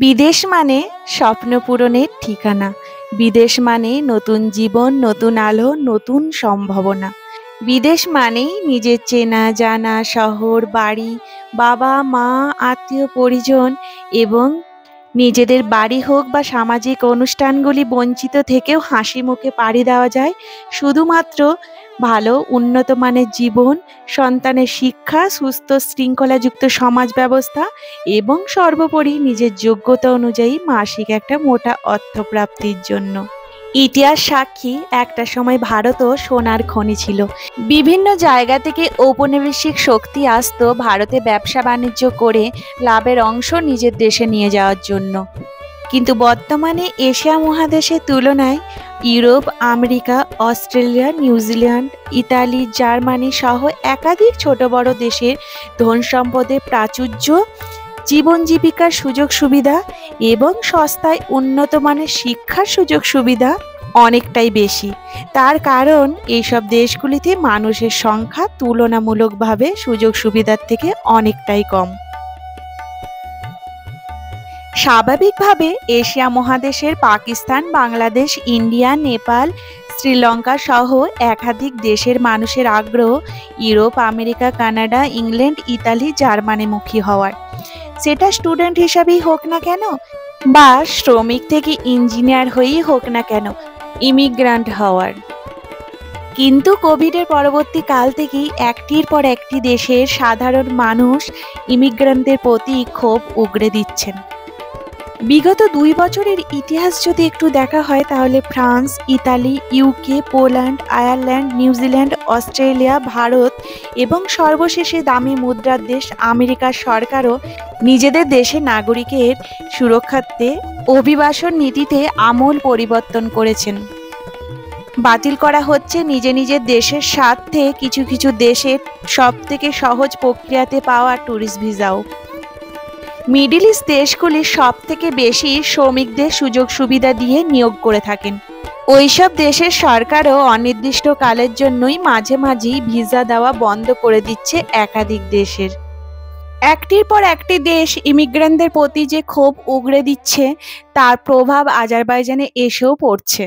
বিদেশ মানে স্বপ্ন পূরণের ঠিকানা। বিদেশ মানে নতুন জীবন, নতুন আলো, নতুন সম্ভাবনা। বিদেশ মানেই নিজের চেনা জানা শহর, বাড়ি, বাবা মা, আত্মীয় পরিজন এবং নিজেদের বাড়ি হোক বা সামাজিক অনুষ্ঠানগুলি বঞ্চিত থেকেও হাসি মুখে পাড়ি দেওয়া যায় শুধুমাত্র ভালো উন্নত মানের জীবন, সন্তানের শিক্ষা, সুস্থ শৃঙ্খলাযুক্ত সমাজ ব্যবস্থা এবং সর্বোপরি নিজের যোগ্যতা অনুযায়ী মাসিক একটা মোটা অর্থপ্রাপ্তির জন্য। ইতিহাস সাক্ষী, একটা সময় ভারতও সোনার খনি ছিল। বিভিন্ন জায়গা থেকে ঔপনিবেশিক শক্তি আসতো ভারতে ব্যবসা বাণিজ্য করে লাভের অংশ নিজের দেশে নিয়ে যাওয়ার জন্য। কিন্তু বর্তমানে এশিয়া মহাদেশের তুলনায় Europe, America, Australia, New Zealand, Italy, Germany সহ একাধিক ছোট বড় দেশের ধন সম্পদের প্রাচুর্য, জীবন জীবিকার সুযোগ সুবিধা এবং সস্তায় উন্নত মানের শিক্ষার সুযোগ সুবিধা অনেকটাই বেশি। তার কারণ এইসব দেশগুলিতে মানুষের সংখ্যা তুলনামূলকভাবে সুযোগ সুবিধার থেকে অনেকটাই কম। স্বাভাবিকভাবে এশিয়া মহাদেশের পাকিস্তান, বাংলাদেশ, ইন্ডিয়া, নেপাল, শ্রীলঙ্কা সহ একাধিক দেশের মানুষের আগ্রহ Europe, America, Canada, England, Italy, জার্মানিমুখী হওয়ার। সেটা স্টুডেন্ট হিসাবেই হোক না কেন বা শ্রমিক থেকে ইঞ্জিনিয়ার হয়েই হোক না কেন, ইমিগ্রান্ট হওয়ার। কিন্তু কোভিডের পরবর্তী কাল থেকেই একটির পর একটি দেশের সাধারণ মানুষ ইমিগ্রান্টদের প্রতি ক্ষোভ উগরে দিচ্ছেন। বিগত 2 বছরের ইতিহাস যদি একটু দেখা হয় তাহলে France, Italy, UK, Poland, Ireland, New Zealand, Australia, Bharat এবং সর্বশেষে দামি মুদ্রার দেশ আমেরিকার সরকারও নিজেদের দেশে নাগরিকের সুরক্ষার্থে অভিবাসন নীতিতে আমূল পরিবর্তন করেছেন। বাতিল করা হচ্ছে নিজের দেশের স্বার্থে কিছু কিছু দেশের সবথেকে সহজ প্রক্রিয়াতে পাওয়া ট্যুরিস্ট ভিসাও। মিডল ইস্ট দেশগুলি সবথেকে বেশি শ্রমিকদের সুযোগ সুবিধা দিয়ে নিয়োগ করে থাকেন। ওইসব দেশের সরকারও অনির্দিষ্টকালের জন্যই মাঝে মাঝেই ভিসা দেওয়া বন্ধ করে দিচ্ছে একাধিক দেশের। একটির পর একটি দেশ ইমিগ্রেন্টদের প্রতি যে ক্ষোভ উগরে দিচ্ছে তার প্রভাব আজারবাইজানে এসেও পড়ছে।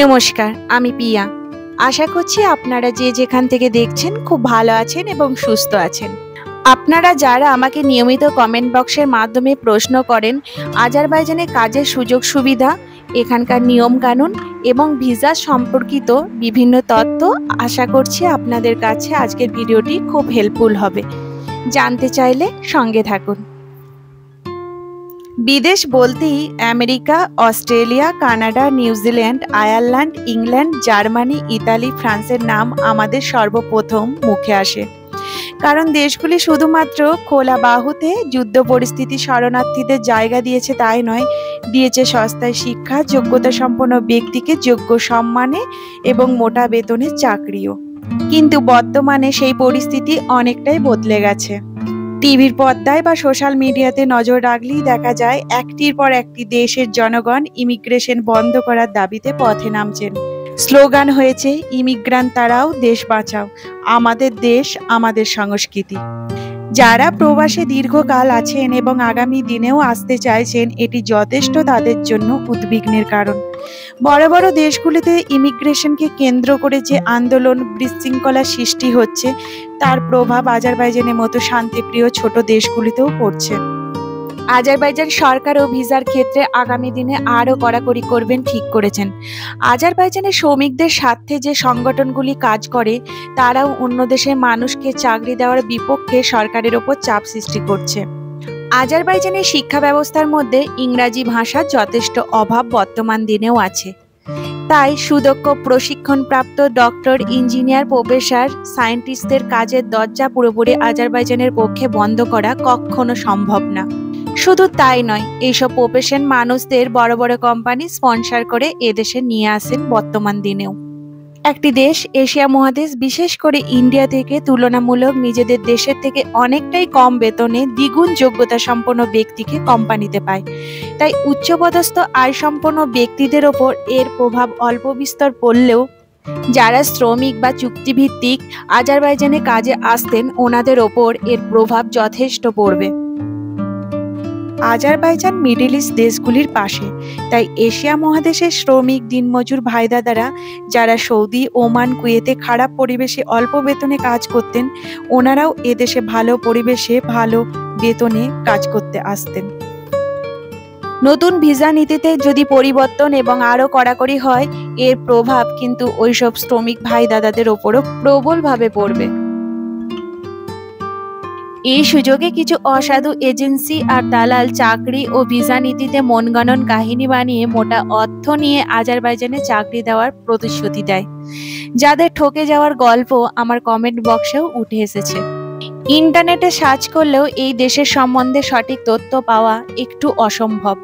নমস্কার, আমি পিয়া। আশা করছি আপনারা যে যেখান থেকে দেখছেন খুব ভালো আছেন এবং সুস্থ আছেন। আপনারা যারা আমাকে নিয়মিত কমেন্ট বক্সের মাধ্যমে প্রশ্ন করেন আজারবাইজানে কাজের সুযোগ সুবিধা, এখানকার নিয়মকানুন এবং ভিসা সম্পর্কিত বিভিন্ন তথ্য, আশা করছি আপনাদের কাছে আজকের ভিডিওটি খুব হেল্পফুল হবে। জানতে চাইলে সঙ্গে থাকুন। বিদেশ বলতেই America, Australia, Canada, New Zealand, Ireland, England, Germany, Italy, ফ্রান্সের নাম আমাদের সর্বপ্রথম মুখে আসে। কারণ দেশগুলি শুধুমাত্র খোলা বাহুতে যুদ্ধ পরিস্থিতি শরণার্থীদের জায়গা দিয়েছে তাই নয়, দিয়েছে সস্তায় শিক্ষা, যোগ্যতা সম্পন্ন ব্যক্তিকে যোগ্য সম্মানে এবং মোটা বেতনের চাকরিও। কিন্তু বর্তমানে সেই পরিস্থিতি অনেকটাই বদলে গেছে। টিভির পর্দায় বা সোশ্যাল মিডিয়াতে নজর রাখলেই দেখা যায় একটির পর একটি দেশের জনগণ ইমিগ্রেশন বন্ধ করার দাবিতে পথে নামছেন। স্লোগান হয়েছে, ইমিগ্রান্ট তারাও, দেশ বাঁচাও, আমাদের দেশ আমাদের সংস্কৃতি। যারা প্রবাসে দীর্ঘকাল আছেন এবং আগামী দিনেও আসতে চাইছেন, এটি যথেষ্ট তাদের জন্য উদ্বিগ্নের কারণ। বড় বড় দেশগুলিতে ইমিগ্রেশনকে কেন্দ্র করে যে আন্দোলন, বিশৃঙ্খলা সৃষ্টি হচ্ছে তার প্রভাব আজারবাইজানের মতো শান্তিপ্রিয় ছোট দেশগুলিতেও পড়ছে। আজারবাইজান সরকারও ভিসার ক্ষেত্রে আগামী দিনে আরও কড়াকড়ি করবেন ঠিক করেছেন। আজারবাইজানের শ্রমিকদের স্বার্থে যে সংগঠনগুলি কাজ করে তারাও অন্য দেশের মানুষকে চাকরি দেওয়ার বিপক্ষে সরকারের ওপর চাপ সৃষ্টি করছে। আজারবাইজানের শিক্ষা ব্যবস্থার মধ্যে ইংরাজি ভাষার যথেষ্ট অভাব বর্তমান দিনেও আছে। তাই সুদক্ষ প্রশিক্ষণপ্রাপ্ত ডক্টর, ইঞ্জিনিয়ার, প্রফেসর, সায়েন্টিস্টদের কাজের দরজা পুরোপুরি আজারবাইজানের পক্ষে বন্ধ করা কখনো সম্ভব না। শুধু তাই নয়, এইসব প্রফেশন মানুষদের বড় বড় কোম্পানি স্পন্সর করে এদেশে নিয়ে আসেন বর্তমান দিনেও। একটি দেশ, এশিয়া মহাদেশ, বিশেষ করে ইন্ডিয়া থেকে তুলনামূলক নিজেদের দেশের থেকে অনেকটাই কম বেতনে দ্বিগুণ যোগ্যতা সম্পন্ন ব্যক্তিকে কোম্পানিতে পায়। তাই উচ্চপদস্থ আয় সম্পন্ন ব্যক্তিদের ওপর এর প্রভাব অল্প বিস্তর পড়লেও যারা শ্রমিক বা চুক্তিভিত্তিক আজারবাইজানে কাজে আসতেন ওনাদের ওপর এর প্রভাব যথেষ্ট পড়বে। আজারবাইজান মিডল ইস্ট দেশগুলির পাশে, তাই এশিয়া মহাদেশের শ্রমিক দিনমজুর ভাইদাদারা যারা সৌদি, ওমান, কুয়েতে খারাপ পরিবেশে অল্প বেতনে কাজ করতেন, ওনারাও এদেশে ভালো পরিবেশে ভালো বেতনে কাজ করতে আসতেন। নতুন ভিসা নীতিতে যদি পরিবর্তন এবং আরও কড়াকড়ি হয়, এর প্রভাব কিন্তু ওইসব শ্রমিক ভাই দাদাদের ওপরও প্রবলভাবে পড়বে। এই সুযোগে কিছু অসাধু এজেন্সি আর দালাল চাকরি ও ভিসা নীতিতে মনগণন কাহিনী বানিয়ে মোটা অর্থ নিয়ে আজারবাইজানে চাকরি দেওয়ার প্রতিশ্রুতি দেয়, যাদের ঠকে যাওয়ার গল্প আমার কমেন্ট বক্সেও উঠে এসেছে। ইন্টারনেটে সার্চ করলেও এই দেশের সম্বন্ধে সঠিক তথ্য পাওয়া একটু অসম্ভব।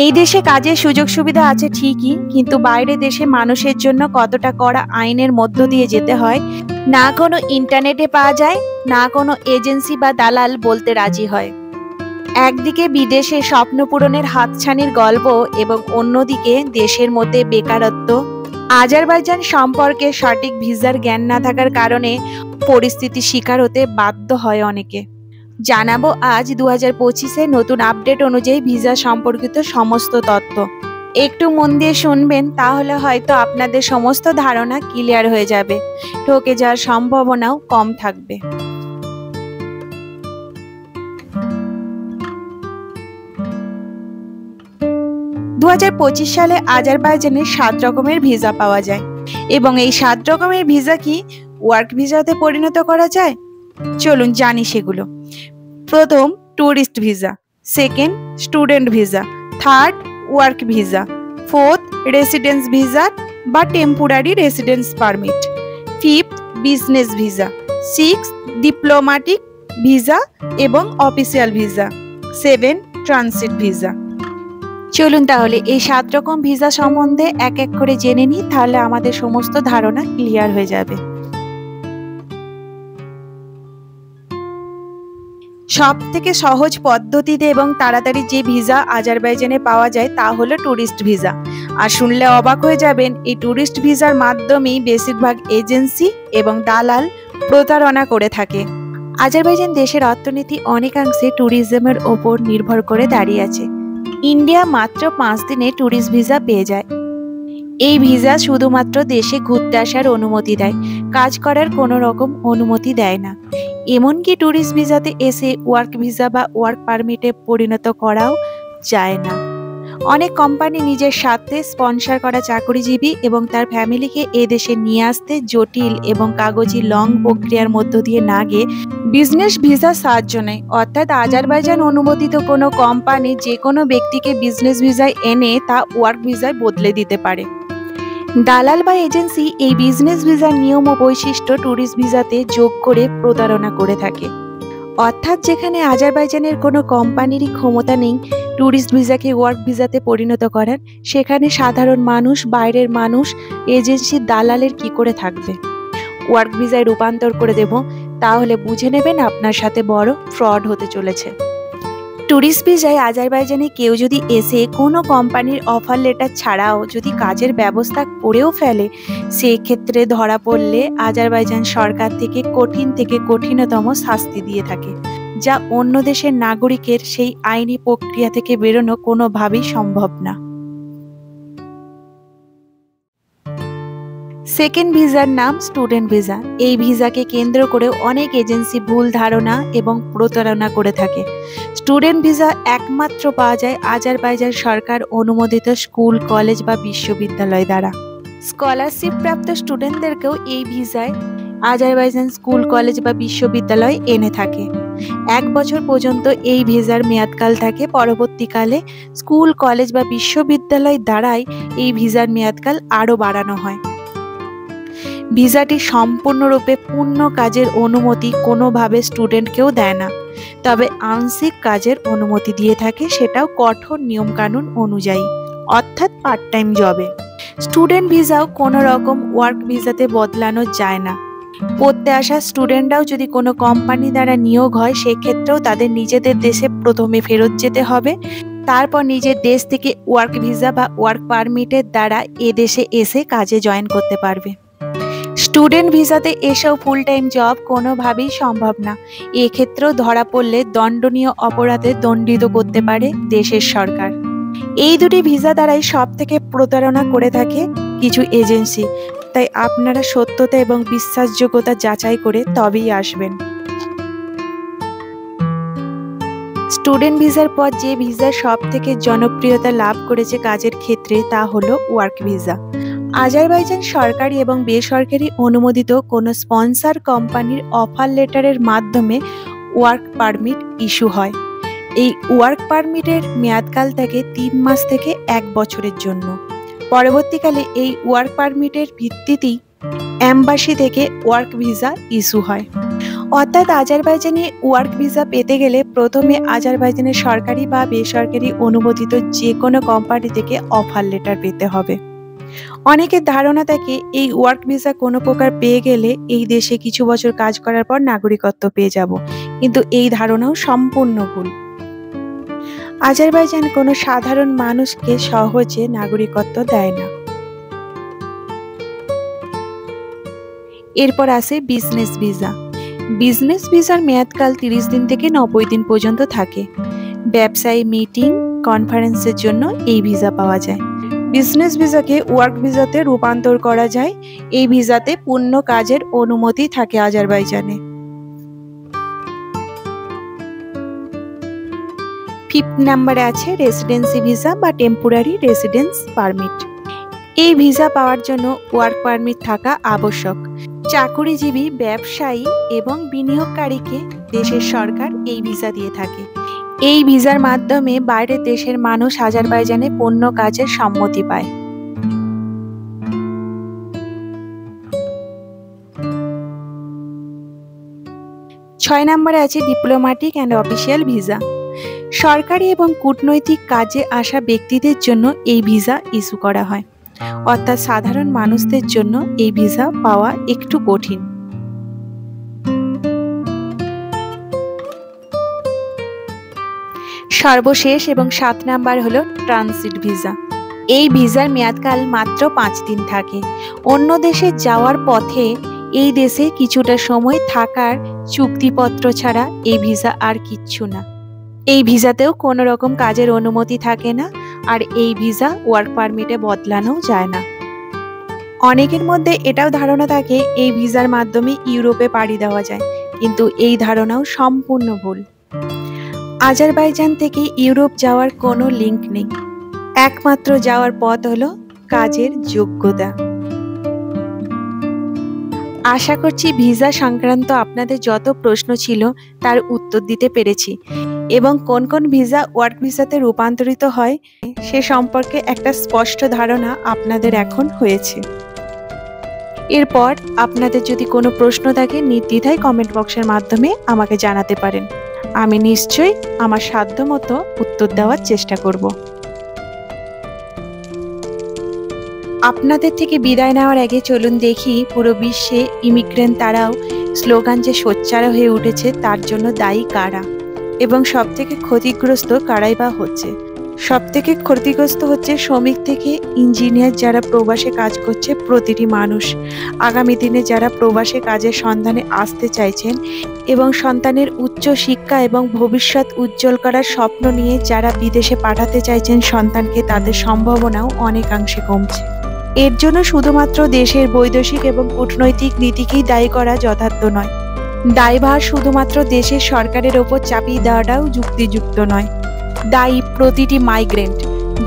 এই দেশে কাজের সুযোগ সুবিধা আছে ঠিকই, কিন্তু বাইরে দেশে মানুষের জন্য কতটা কড়া আইনের মধ্য দিয়ে যেতে হয় না কোনো ইন্টারনেটে পাওয়া যায়, না কোনো এজেন্সি বা দালাল বলতে রাজি হয়। একদিকে বিদেশে স্বপ্ন পূরণের হাতছানির গল্প এবং অন্যদিকে দেশের মধ্যে বেকারত্ব। আজারবাইজান সম্পর্কে সঠিক ভিসার জ্ঞান না থাকার কারণে পরিস্থিতির শিকার হতে বাধ্য হয় অনেকে। জানাবো আজ 2025-এ নতুন আপডেট অনুযায়ী ভিসা সম্পর্কিত সমস্ত তথ্য। একটু মন দিয়ে শুনবেন, তাহলে হয়তো আপনাদের সমস্ত ধারণা ক্লিয়ার হয়ে যাবে, ঠকে যাওয়ার সম্ভাবনাও কম থাকবে। 2025 সালে আজারবাইজানে 7 রকমের ভিসা পাওয়া যায় এবং এই 7 রকমের ভিসা কি ওয়ার্ক ভিসাতে পরিণত করা যায়? চলুন জানি সেগুলো। প্রথম tourist visa, second student visa, third work visa, fourth residence visa বা temporary residence permit, fifth business visa, sixth diplomatic visa এবং অফিসিয়াল ভিসা, 7 ট্রানজিট ভিসা। চলুন তাহলে এই 7 রকম ভিসা সম্বন্ধে এক এক করে জেনে নিই, তাহলে আমাদের সমস্ত ধারণা ক্লিয়ার হয়ে যাবে। সব থেকে সহজ পদ্ধতিতে এবং তাড়াতাড়ি যে ভিসা আজারবাইজানে পাওয়া যায় তা হলো ট্যুরিস্ট ভিসা। আর শুনলে অবাক হয়ে যাবেন, এই ট্যুরিস্ট ভিসার মাধ্যমেই বেশিরভাগ এজেন্সি এবং দালাল প্রতারণা করে থাকে। আজারবাইজান দেশের অর্থনীতি অনেকাংশে ট্যুরিজমের ওপর নির্ভর করে দাঁড়িয়ে আছে। ইন্ডিয়া মাত্র 5 দিনে ট্যুরিস্ট ভিসা পেয়ে যায়। এই ভিসা শুধুমাত্র দেশে ঘুরতে আসার অনুমতি দেয়, কাজ করার কোনো রকম অনুমতি দেয় না। এমনকি ট্যুরিস্ট ভিসাতে এসে ওয়ার্ক ভিসা বা ওয়ার্ক পারমিটে পরিণত করাও যায় না। অনেক কোম্পানি নিজের স্বার্থে স্পন্সর করা চাকরিজীবী এবং তার ফ্যামিলিকে এ দেশে নিয়ে আসতে জটিল এবং কাগজি লং প্রক্রিয়ার মধ্য দিয়ে না গিয়ে বিজনেস ভিসা সাহায্য নেয়। অর্থাৎ আজারবাইজান অনুমোদিত কোনো কোম্পানি যে কোনো ব্যক্তিকে বিজনেস ভিসায় এনে তা ওয়ার্ক ভিসায় বদলে দিতে পারে। দালাল বা এজেন্সি এই বিজনেস ভিসার নিয়ম ও বৈশিষ্ট্য ট্যুরিস্ট ভিসাতে যোগ করে প্রতারণা করে থাকে। অর্থাৎ যেখানে আজারবাইজানের কোনো কোম্পানিরই ক্ষমতা নেই ট্যুরিস্ট ভিসাকে ওয়ার্ক ভিসাতে পরিণত করার, সেখানে সাধারণ মানুষ, বাইরের মানুষ এজেন্সির দালালের কি করে থাকবে? ওয়ার্ক ভিসায় রূপান্তর করে দেব, তাহলে বুঝে নেবেন আপনার সাথে বড় ফ্রড হতে চলেছে। ট্যুরিস্ট ভিসায় আজারবাইজানে কেউ যদি এসে কোনো কোম্পানির অফার লেটার ছাড়াও যদি কাজের ব্যবস্থা করেও ফেলে, সেক্ষেত্রে ধরা পড়লে আজারবাইজান সরকার থেকে কঠিনতম শাস্তি দিয়ে থাকে, যা অন্য দেশের নাগরিকের সেই আইনি প্রক্রিয়া থেকে বেরোনো কোনোভাবেই সম্ভব না। সেকেন্ড ভিসার নাম স্টুডেন্ট ভিসা। এই ভিসাকে কেন্দ্র করে অনেক এজেন্সি ভুল ধারণা এবং প্রতারণা করে থাকে। স্টুডেন্ট ভিসা একমাত্র পাওয়া যায় আজারবাইজান সরকার অনুমোদিত স্কুল, কলেজ বা বিশ্ববিদ্যালয় দ্বারা। স্কলারশিপ প্রাপ্ত স্টুডেন্টদেরকেও এই ভিসায় আজারবাইজান স্কুল, কলেজ বা বিশ্ববিদ্যালয় এনে থাকে। 1 বছর পর্যন্ত এই ভিসার মেয়াদকাল থাকে। পরবর্তীকালে স্কুল, কলেজ বা বিশ্ববিদ্যালয় দ্বারাই এই ভিসার মেয়াদকাল আরও বাড়ানো হয়। ভিসাটি সম্পূর্ণরূপে পূর্ণ কাজের অনুমতি কোনোভাবে স্টুডেন্টকেও দেয় না, তবে আংশিক কাজের অনুমতি দিয়ে থাকে, সেটাও কঠোর নিয়মকানুন অনুযায়ী, অর্থাৎ পার্ট টাইম জবে। স্টুডেন্ট ভিসাও কোনো রকম ওয়ার্ক ভিসাতে বদলানো যায় না। পড়তে আসা স্টুডেন্টরাও যদি কোনো কোম্পানি দ্বারা নিয়োগ হয়, সেক্ষেত্রেও তাদের নিজেদের দেশে প্রথমে ফেরত যেতে হবে, তারপর নিজের দেশ থেকে ওয়ার্ক ভিসা বা ওয়ার্ক পারমিটের দ্বারা এ দেশে এসে কাজে জয়েন করতে পারবে। স্টুডেন্ট ভিসাতে এসেও ফুল টাইম জব কোনোভাবেই সম্ভব না। এক্ষেত্রেও ধরা পড়লে দণ্ডনীয় অপরাধে দণ্ডিত করতে পারে দেশের সরকার। এই দুটি ভিসা দ্বারাই সব থেকে প্রতারণা করে থাকে কিছু এজেন্সি, তাই আপনারা সত্যতা এবং বিশ্বাসযোগ্যতা যাচাই করে তবেই আসবেন। স্টুডেন্ট ভিসার পর যে ভিসা সব থেকে জনপ্রিয়তা লাভ করেছে কাজের ক্ষেত্রে তা হলো ওয়ার্ক ভিসা। আজারবাইজান সরকারি এবং বেসরকারি অনুমোদিত কোনো স্পন্সর কোম্পানির অফার লেটারের মাধ্যমে ওয়ার্ক পারমিট ইস্যু হয়। এই ওয়ার্ক পারমিটের মেয়াদকাল থাকে 3 মাস থেকে 1 বছরের জন্য। পরবর্তীকালে এই ওয়ার্ক পারমিটের ভিত্তিতেই এম্বাসি থেকে ওয়ার্ক ভিসা ইস্যু হয়। অর্থাৎ আজারবাইজানে ওয়ার্ক ভিসা পেতে গেলে প্রথমে আজারবাইজানের সরকারি বা বেসরকারি অনুমোদিত যে কোনো কোম্পানি থেকে অফার লেটার পেতে হবে। অনেকের ধারণা থাকে এই ওয়ার্ক ভিসা কোনো প্রকার পেয়ে গেলে এই দেশে কিছু বছর কাজ করার পর নাগরিকত্ব পেয়ে যাব, কিন্তু এই ধারণাও সম্পূর্ণ ভুল। আজারবাইজান কোনো সাধারণ মানুষকে সহজে নাগরিকত্ব দেয় না। এরপর আসে বিজনেস ভিসা। বিজনেস ভিসার মেয়াদকাল 30 দিন থেকে 90 দিন পর্যন্ত থাকে। ব্যবসায়ী মিটিং, কনফারেন্সের জন্য এই ভিসা পাওয়া যায়। বিজনেস ভিসাকে ওয়ার্ক ভিসাতে রূপান্তর করা যায়। এই ভিসাতে পূর্ণ কাজের অনুমতি থাকে আজারবাইজানে। 5th নম্বরে আছে রেসিডেন্সি ভিসা বা টেম্পোরারি রেসিডেন্স পারমিট। এই ভিসা পাওয়ার জন্য ওয়ার্ক পারমিট থাকা আবশ্যক। চাকুরিজীবী, ব্যবসায়ী এবং বিনিয়োগকারীকে দেশের সরকার এই ভিসা দিয়ে থাকে। এই ভিসার মাধ্যমে বাইরের দেশের মানুষ আজারবাইজানে পূর্ণ কাজের সম্মতি পায়। 6 নম্বরে আছে ডিপ্লোম্যাটিক অ্যান্ড অফিসিয়াল ভিসা। সরকারি এবং কূটনৈতিক কাজে আসা ব্যক্তিদের জন্য এই ভিসা ইস্যু করা হয়। অর্থাৎ সাধারণ মানুষদের জন্য এই ভিসা পাওয়া একটু কঠিন। সর্বশেষ এবং 7 নাম্বার হলো ট্রানজিট ভিসা। এই ভিসার মেয়াদকাল মাত্র 5 দিন থাকে। অন্য দেশে যাওয়ার পথে এই দেশে কিছুটা সময় থাকার চুক্তিপত্র ছাড়া এই ভিসা আর কিচ্ছু না। এই ভিসাতেও কোনো রকম কাজের অনুমতি থাকে না, আর এই ভিসা ওয়ার্ক পারমিটে বদলানো যায় না। অনেকের মধ্যে এটাও ধারণা থাকে এই ভিসার মাধ্যমে ইউরোপে পাড়ি দেওয়া যায়, কিন্তু এই ধারণাও সম্পূর্ণ ভুল। আজারবাইজান থেকে ইউরোপ যাওয়ার কোনো লিঙ্ক নেই। একমাত্র যাওয়ার পথ হলো কাজের যোগ্যতা। আশা করছি ভিসা সংক্রান্ত আপনাদের যত প্রশ্ন ছিল তার উত্তর দিতে পেরেছি, এবং কোন কোন ভিসা ওয়ার্ক ভিসাতে রূপান্তরিত হয় সে সম্পর্কে একটা স্পষ্ট ধারণা আপনাদের এখন হয়েছে। এরপর আপনাদের যদি কোনো প্রশ্ন থাকে নির্দ্বিধায় কমেন্ট বক্সের মাধ্যমে আমাকে জানাতে পারেন। আমি নিশ্চয়ই আমার সাধ্যমতো উত্তর দেওয়ার চেষ্টা করব। আপনাদের থেকে বিদায় নেওয়ার আগে চলুন দেখি পুরো বিশ্বে ইমিগ্রেন্ট তারাও স্লোগান যে সোচ্চার হয়ে উঠেছে তার জন্য দায়ী কারা, এবং সবথেকে ক্ষতিগ্রস্ত কারাই বা হচ্ছে। সবথেকে ক্ষতিগ্রস্ত হচ্ছে শ্রমিক থেকে ইঞ্জিনিয়ার যারা প্রবাসে কাজ করছে প্রতিটি মানুষ। আগামী দিনে যারা প্রবাসে কাজের সন্ধানে আসতে চাইছেন এবং সন্তানের উচ্চ শিক্ষা এবং ভবিষ্যৎ উজ্জ্বল করার স্বপ্ন নিয়ে যারা বিদেশে পাঠাতে চাইছেন সন্তানকে, তাদের সম্ভাবনাও অনেকাংশে কমছে। এর জন্য শুধুমাত্র দেশের বৈদেশিক এবং কূটনৈতিক নীতিকেই দায়ী করা যথার্থ নয়। দায়ভার শুধুমাত্র দেশের সরকারের ওপর চাপিয়ে দেওয়াটাও যুক্তিযুক্ত নয়। দায়ী প্রতিটি মাইগ্রেন্ট,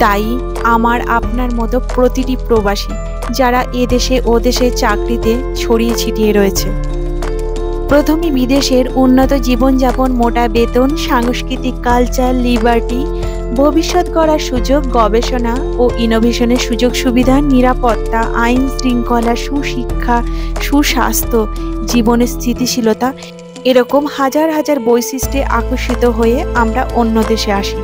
দায়ী আমার আপনার মতো প্রতিটি প্রবাসী যারা এদেশে ও দেশে চাকরিতে ছড়িয়ে ছিটিয়ে রয়েছে। প্রথমে বিদেশের উন্নত জীবনযাপন, মোটা বেতন, সাংস্কৃতিক কালচার, লিবার্টি, ভবিষ্যৎ গড়ার সুযোগ, গবেষণা ও ইনোভেশনের সুযোগ সুবিধা, নিরাপত্তা, আইন শৃঙ্খলা, সুশিক্ষা, সুস্বাস্থ্য, জীবনের স্থিতিশীলতা, এরকম হাজার হাজার বৈশিষ্ট্যে আকর্ষিত হয়ে আমরা অন্য দেশে আসি।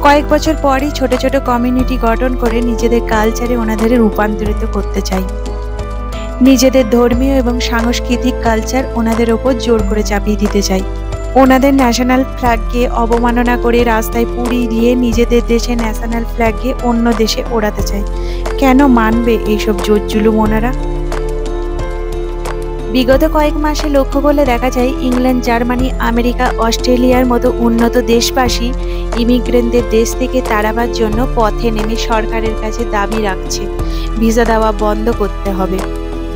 কয়েক বছর পরই ছোট ছোট কমিউনিটি গঠন করে নিজেদের কালচারে ওনাদের রূপান্তরিত করতে চাই। নিজেদের ধর্মীয় এবং সাংস্কৃতিক কালচার ওনাদের ওপর জোর করে চাপিয়ে দিতে চাই। ওনাদের ন্যাশনাল ফ্ল্যাগকে অবমাননা করে রাস্তায় পুড়ি দিয়ে নিজেদের দেশে ন্যাশনাল ফ্ল্যাগকে অন্য দেশে ওড়াতে চাই। কেন মানবে এইসব জোর জুলুম ওনারা? বিগত কয়েক মাসে লক্ষ্য করলে দেখা যায় ইংল্যান্ড, জার্মানি, আমেরিকা, অস্ট্রেলিয়ার মতো উন্নত দেশবাসী ইমিগ্রেন্টদের দেশ থেকে তাড়াবার জন্য পথে নেমে সরকারের কাছে দাবি রাখছে ভিসা দেওয়া বন্ধ করতে হবে।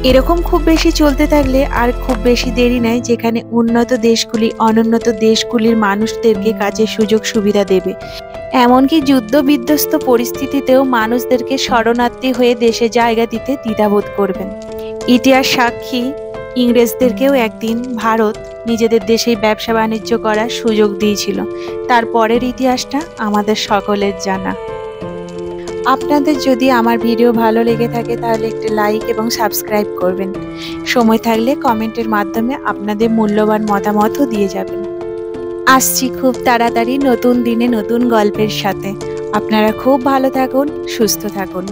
এরকম খুব বেশি চলতে থাকলে আর খুব বেশি দেরি নেই যেখানে উন্নত দেশগুলি অনুন্নত দেশগুলির মানুষদেরকে কাজের সুযোগ সুবিধা দেবে। এমনকি যুদ্ধ বিধ্বস্ত পরিস্থিতিতেও মানুষদেরকে শরণার্থী হয়ে দেশে জায়গা দিতে দ্বিধাবোধ করবেন। ইতিহাস সাক্ষী, ইংরেজদেরকেও একদিন ভারত নিজেদের দেশেই ব্যবসা বাণিজ্য করার সুযোগ দিয়েছিল। তারপরের ইতিহাসটা আমাদের সকলের জানা। আপনাদের যদি আমার ভিডিও ভালো লেগে থাকে তাহলে একটি লাইক এবং সাবস্ক্রাইব করবেন। সময় থাকলে কমেন্টের মাধ্যমে আপনাদের মূল্যবান মতামতও দিয়ে যাবেন। আসছি খুব তাড়াতাড়ি নতুন দিনে নতুন গল্পের সাথে। আপনারা খুব ভালো থাকুন, সুস্থ থাকুন।